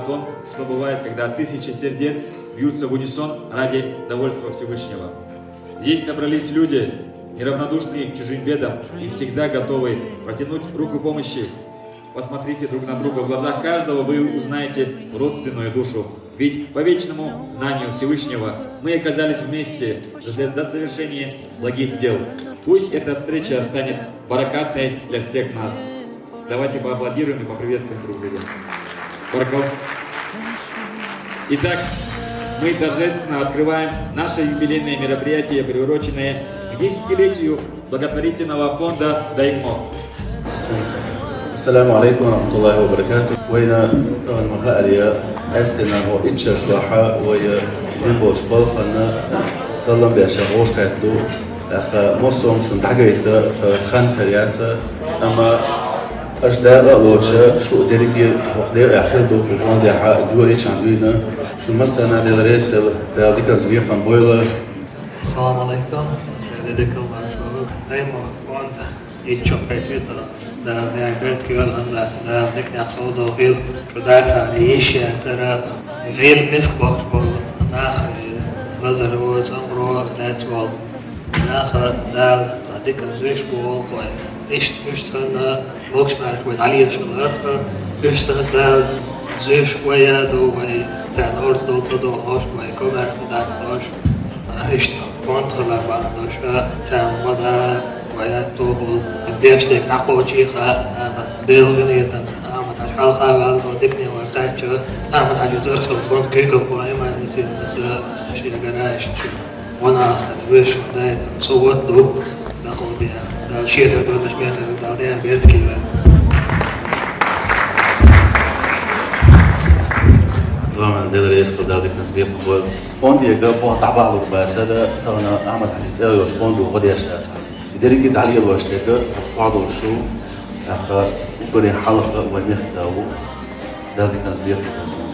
том, что бывает, когда тысячи сердец бьются в унисон ради довольства Всевышнего. Здесь собрались люди, неравнодушные к чужим бедам и всегда готовы протянуть руку помощи. Посмотрите друг на друга, в глазах каждого вы узнаете родственную душу. Ведь по вечному знанию Всевышнего мы оказались вместе за совершение благих дел. Пусть эта встреча станет баракатной для всех нас. Давайте поаплодируем и поприветствуем друг друга. Баракаллах. Итак, мы торжественно открываем наше юбилейное мероприятие, приуроченное к 10-летию благотворительного фонда «Даймо». Assalamu alaikum wa rahmatullahi wa barakatuh. Wayna tahan mahariya astena ho itcha shwaha waya limbo shbal khana tallam bi shagosh qatlu akha mosom shun tagayta khan khariyasa ama أجداء لوشة شو درجة وقدر آخر دو كون ده حق دوري شاندوينا شو مثلا ده درس ده ديك زبير فان بويلر. السلام عليكم سيدكم مرحبا دايما كنت يتشوف كده ده بيعبرت كده ده ديك نحصل ده غير كده سعيش يعني ترى غير مسك وقت ناخر غزر وزمرو ناتوال ناخر ده تعديك زيش بوق اشتغلنا وقش معرف وين عليه شغلاتها اشتغلنا زي شوية دو تاع الأرض دو تدو هاش كم عرف مدارس هاش اشتغل فانت غلا بعدش تاع مدى ويا توبل بديش ديك تعقو شيخة ديل غنية تنت عمت عش حلقة بعد وديكني ورتاج عمت عش زرق الفون كيكو قوي ما نسيت بس شيء قراش وانا استدويش ودايت صوت دو داخل بيها شيء ده مش بين ده بيت كده طبعا ده درس كده ديك نسبيه بقول فون دي جاب بو تبع له بعد سدا انا احمد حديث يوش فون دو غدي اشتات يدري عليه الواش ده وقعدوا شو اخر بكره حلقه ومختاو ده ديك نسبيه بقول